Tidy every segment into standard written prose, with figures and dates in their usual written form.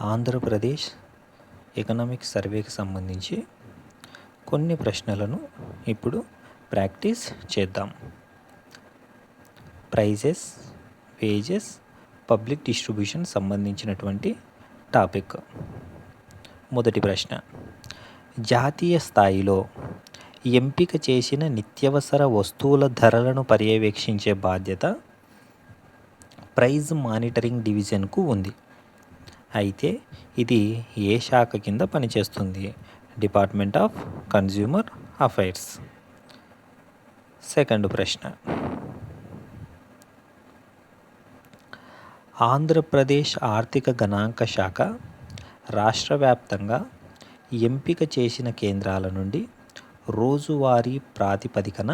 Andhra Pradesh economic సర్వేకి సంబంధించి కొన్ని ప్రశ్నలను ఇప్పుడు ప్రాక్టీస్ చేద్దాం. ప్రైజెస్, వేజెస్, పబ్లిక్ డిస్ట్రిబ్యూషన్ సంబంధించినటువంటి టాపిక్. మొదటి ప్రశ్న, జాతీయ స్థాయిలో ఎంపిక చేసిన నిత్యావసర వస్తువుల ధరలను పర్యవేక్షించే బాధ్యత ప్రైజ్ మానిటరింగ్ డివిజన్కు ఉంది. అయితే ఇది ఏ శాఖ కింద పనిచేస్తుంది? Department of consumer affairs. Second ప్రశ్న, ఆంధ్రప్రదేశ్ ఆర్థిక గణాంక శాఖ రాష్ట్ర వ్యాప్తంగా ఎంపిక చేసిన కేంద్రాల నుండి రోజువారీ ప్రాతిపదికన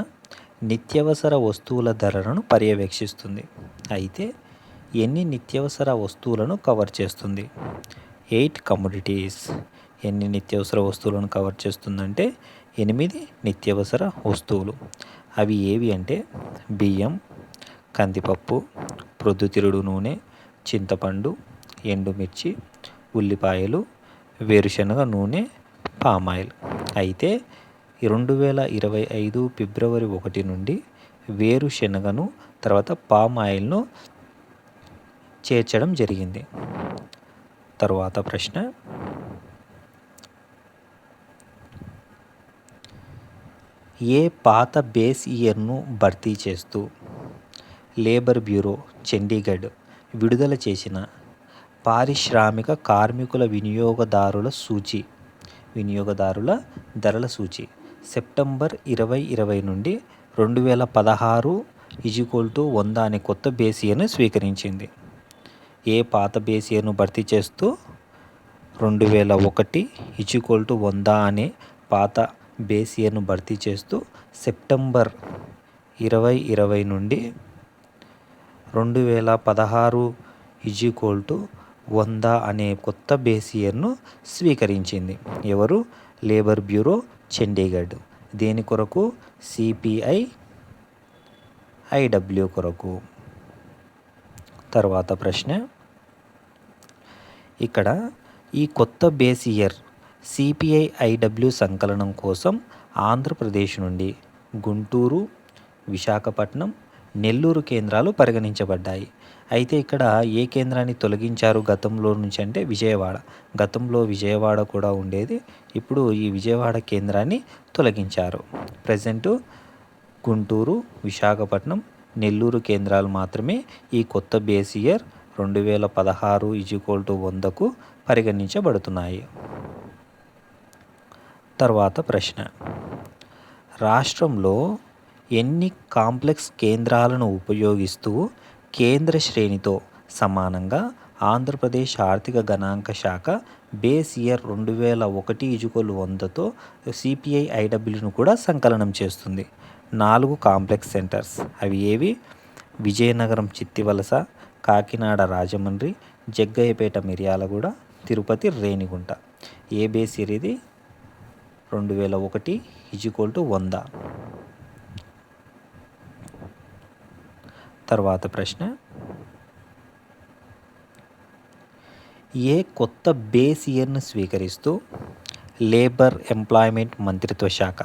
నిత్యావసర వస్తువుల ధరలను పర్యవేక్షిస్తుంది. అయితే ఎన్ని నిత్యావసర వస్తువులను కవర్ చేస్తుంది? 8 కమోడిటీస్. ఎన్ని నిత్యావసర వస్తువులను కవర్ చేస్తుందంటే 8 నిత్యావసర వస్తువులు. అవి ఏవి అంటే బియ్యం, కందిపప్పు, ప్రొద్దుతిరుడు నూనె, చింతపండు, ఎండుమిర్చి, ఉల్లిపాయలు, వేరుశనగ నూనె, పామాయిల్. అయితే 2025 ఫిబ్రవరి 1 నుండి వేరుశనగను తర్వాత పామాయిల్ను చేర్చడం జరిగింది. తరువాత ప్రశ్న, ఏ పాత బేస్ ఇయర్ను భర్తీ చేస్తూ లేబర్ బ్యూరో చండీగఢ్ విడుదల చేసిన పారిశ్రామిక కార్మికుల వినియోగదారుల ధరల సూచి సెప్టెంబర్ 2020 నుండి 2016 100 అనే కొత్త బేస్ ఇయర్ను స్వీకరించింది? ఏ పాత బేస్ ఇయర్ను భర్తీ చేస్తూ 2001 100 అనే పాత బేస్ ఇయర్ను భర్తీ చేస్తూ సెప్టెంబర్ 2020 నుండి 2016 100 అనే కొత్త బేస్ ఇయర్ను స్వీకరించింది. ఎవరు? Labour bureau Chandigarh. దేని కొరకు? CPI IW కొరకు. తర్వాత ప్రశ్న, ఇక్కడ ఈ కొత్త బేస్ ఇయర్ CPI IW సంకలనం కోసం ఆంధ్రప్రదేశ్ నుండి గుంటూరు, విశాఖపట్నం, నెల్లూరు కేంద్రాలు పరిగణించబడ్డాయి. అయితే ఇక్కడ ఏ కేంద్రాన్ని తొలగించారు గతంలో నుంచి అంటే విజయవాడ. గతంలో విజయవాడ కూడా ఉండేది, ఇప్పుడు ఈ విజయవాడ కేంద్రాన్ని తొలగించారు. ప్రజెంటు గుంటూరు, విశాఖపట్నం, నెల్లూరు కేంద్రాలు మాత్రమే ఈ కొత్త బేస్ ఇయర్ 2016 100కు పరిగణించబడుతున్నాయి. తర్వాత ప్రశ్న, రాష్ట్రంలో ఎన్ని కాంప్లెక్స్ కేంద్రాలను ఉపయోగిస్తూ కేంద్ర శ్రేణితో సమానంగా ఆంధ్రప్రదేశ్ ఆర్థిక గణాంక శాఖ బేస్ ఇయర్ 2001 100తో CPI IWను కూడా సంకలనం చేస్తుంది? 4 కాంప్లెక్స్ సెంటర్స్. అవి ఏవి? విజయనగరం చిత్తివలస, కాకినాడ రాజమండ్రి, జగ్గయ్యపేట మిర్యాలగూడ, తిరుపతి రేణిగుంట. ఏ బేస్ ఇయర్ ఇది? 2001 100. తర్వాత ప్రశ్న, ఏ కొత్త బేస్ ఇయర్ను స్వీకరిస్తూ లేబర్ ఎంప్లాయ్మెంట్ మంత్రిత్వ శాఖ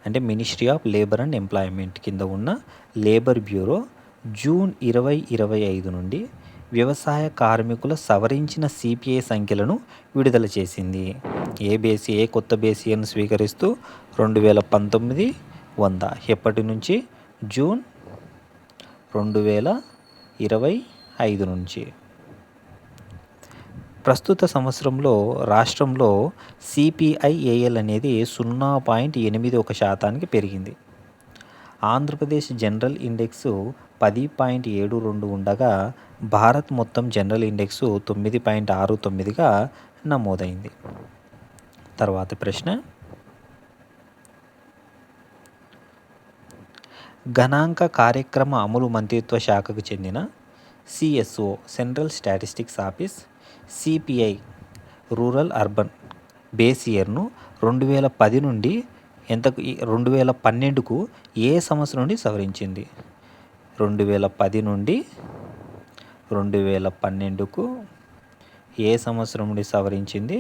అంటే ministry of labour and employment కింద ఉన్న లేబర్ బ్యూరో జూన్ 2025 నుండి వ్యవసాయ కార్మికుల సవరించిన CPI సంఖ్యలను విడుదల చేసింది? ఏ కొత్త బేస్ ఇయర్ను స్వీకరిస్తూ 2019 100. ఎప్పటి నుంచి? జూన్ 2025 నుంచి. ప్రస్తుత సంవత్సరంలో రాష్ట్రంలో CPI-AL అనేది 0.81% పెరిగింది. ఆంధ్రప్రదేశ్ జనరల్ ఇండెక్స్ 10.72 ఉండగా భారత్ మొత్తం జనరల్ ఇండెక్స్ 9.69గా నమోదైంది. తర్వాత ప్రశ్న, గణాంక కార్యక్రమ అమలు మంత్రిత్వ శాఖకు చెందిన CSO central statistics office CPI rural urban base ఇయర్ను 2010 నుండి 2012కు ఏ సంవత్సరం నుండి సవరించింది? 2010 నుండి 2012కు ఏ సంవత్సరం నుండి సవరించింది?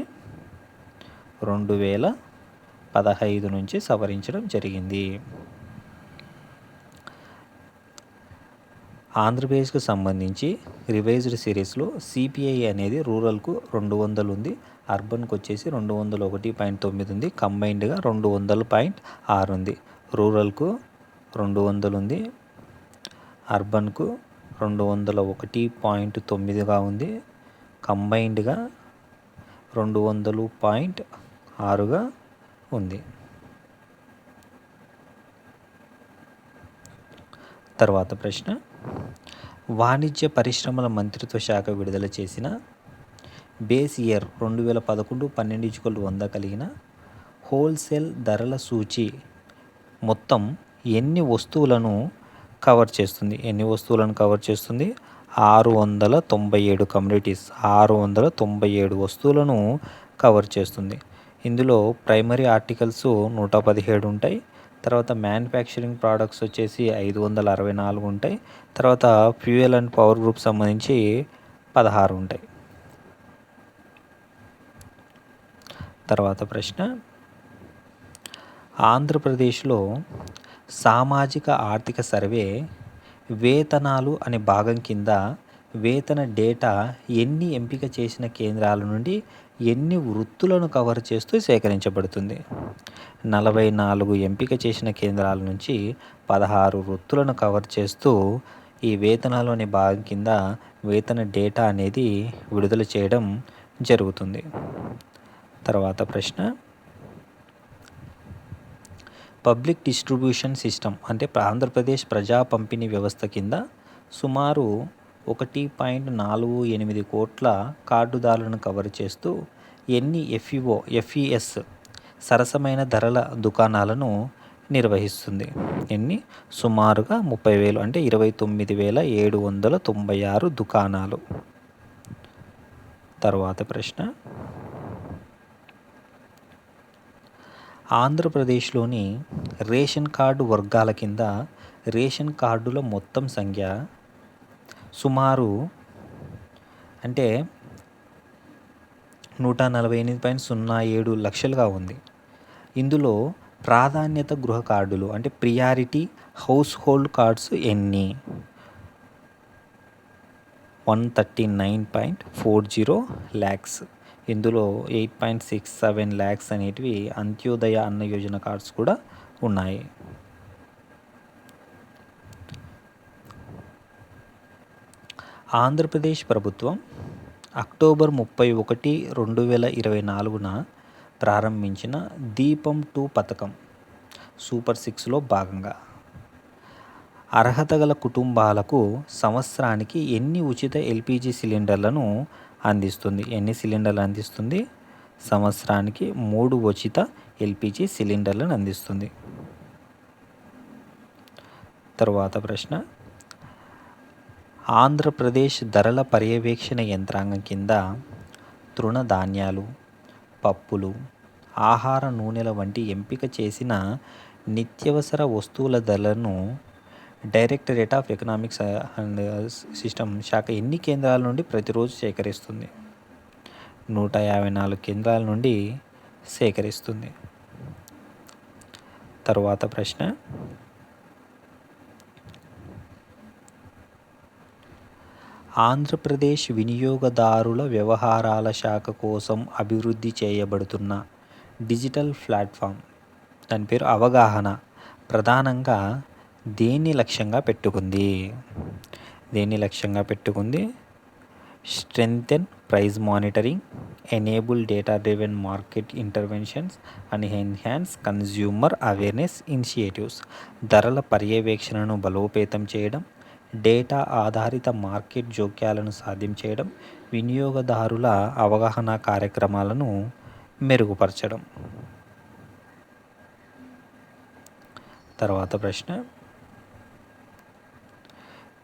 2015 నుంచి సవరించడం జరిగింది. ఆంధ్రప్రదేశ్కు సంబంధించి రివైజ్డ్ సిరీస్లో సిపిఐ అనేది రూరల్కు 200 ఉంది, అర్బన్కి వచ్చేసి 201.9 ఉంది, కంబైన్డ్గా 200.6 ఉంది. రూరల్కు 200 ఉంది, అర్బన్కు 201.9గా ఉంది, కంబైన్డ్గా 200.6గా ఉంది. తర్వాత ప్రశ్న, వాణిజ్య పరిశ్రమల మంత్రిత్వ శాఖ విడుదల చేసిన బేస్ ఇయర్ 2011-12 కలిగిన హోల్సేల్ ధరల సూచి మొత్తం ఎన్ని వస్తువులను కవర్ చేస్తుంది? 697 కమ్యూనిటీస్, 697 వస్తువులను కవర్ చేస్తుంది. ఇందులో ప్రైమరీ ఆర్టికల్స్ 117 ఉంటాయి, తర్వాత మ్యానుఫ్యాక్చరింగ్ ప్రోడక్ట్స్ వచ్చేసి 564 ఉంటాయి, తర్వాత ఫ్యూయల్ అండ్ పవర్ గ్రూప్ సంబంధించి 16 ఉంటాయి. తర్వాత ప్రశ్న, ఆంధ్రప్రదేశ్లో సామాజిక ఆర్థిక సర్వే వేతనాలు అనే భాగం కింద వేతన డేటా ఎన్ని ఎంపిక చేసిన కేంద్రాల నుండి ఎన్ని వృత్తులను కవర్ చేస్తూ సేకరించబడుతుంది? 44 ఎంపిక చేసిన కేంద్రాల నుంచి 16 వృత్తులను కవర్ చేస్తూ ఈ వేతనాలు అనే భాగం కింద వేతన డేటా అనేది విడుదల చేయడం జరుగుతుంది. తర్వాత ప్రశ్న, పబ్లిక్ డిస్ట్రిబ్యూషన్ సిస్టమ్ అంటే ఆంధ్రప్రదేశ్ ప్రజా పంపిణీ వ్యవస్థ కింద సుమారు 1.48 కోట్ల కార్డుదారులను కవర్ చేస్తూ ఎన్ని FES సరసమైన ధరల దుకాణాలను నిర్వహిస్తుంది? సుమారుగా 30,000 అంటే 29,796 దుకాణాలు. తర్వాత ప్రశ్న, ఆంధ్రప్రదేశ్లోని రేషన్ కార్డు వర్గాల కింద రేషన్ కార్డుల మొత్తం సంఖ్య సుమారు అంటే 148.07 లక్షలుగా ఉంది. ఇందులో ప్రాధాన్యత గృహ కార్డులు అంటే ప్రియారిటీ హౌస్ హోల్డ్ కార్డ్స్ ఎన్ని? 139.40 ల్యాక్స్. ఇందులో 8.67 ల్యాక్స్ అనేటివి అంత్యోదయ అన్న యోజన కార్డ్స్ కూడా ఉన్నాయి. ఆంధ్రప్రదేశ్ ప్రభుత్వం అక్టోబర్ 31, 2024న ప్రారంభించిన దీపం 2 పథకం సూపర్ 6లో భాగంగా అర్హత గల కుటుంబాలకు సంవత్సరానికి ఎన్ని ఉచిత LPG సిలిండర్లను అందిస్తుంది? ఎన్ని సిలిండర్లు అందిస్తుంది? సంవత్సరానికి 3 ఉచిత LPG సిలిండర్లను అందిస్తుంది. తరువాత ప్రశ్న, ఆంధ్రప్రదేశ్ ధరల పర్యవేక్షణ యంత్రాంగం కింద తృణధాన్యాలు, పప్పులు, ఆహార నూనెల వంటి ఎంపిక చేసిన నిత్యవసర వస్తువుల ధరలను directorate of economics and system శాఖ ఎన్ని కేంద్రాల నుండి ప్రతిరోజు సేకరిస్తుంది? 154 కేంద్రాల నుండి సేకరిస్తుంది. తరువాత ప్రశ్న, ఆంధ్రప్రదేశ్ వినియోగదారుల వ్యవహారాల శాఖ కోసం అభివృద్ధి చేయబడుతున్న డిజిటల్ ప్లాట్ఫామ్ దాని పేరు అవగాహన ప్రధానంగా దేన్ని లక్ష్యంగా పెట్టుకుంది? Strengthen price monitoring, enable data driven market interventions and enhance consumer awareness initiatives. ధరల పర్యవేక్షణను బలోపేతం చేయడం, డేటా ఆధారిత మార్కెట్ జోక్యాలను సాధ్యం చేయడం, వినియోగదారుల అవగాహన కార్యక్రమాలను మెరుగుపరచడం. తర్వాత ప్రశ్న,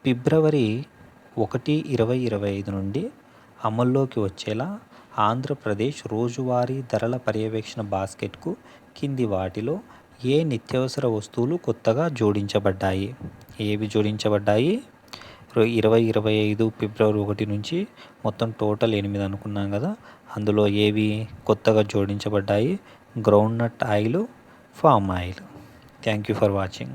ఫిబ్రవరి 1, 2025 నుండి అమల్లోకి వచ్చేలా ఆంధ్రప్రదేశ్ రోజువారీ ధరల పర్యవేక్షణ బాస్కెట్కు కింది వాటిలో ఏ నిత్యావసర వస్తువులు కొత్తగా జోడించబడ్డాయి? ఏవి జోడించబడ్డాయి? 2025 ఫిబ్రవరి 1 నుంచి మొత్తం టోటల్ 8 అనుకున్నాం కదా. అందులో ఏవి కొత్తగా జోడించబడ్డాయి? Groundnut oil, palm oil. Thank you for watching.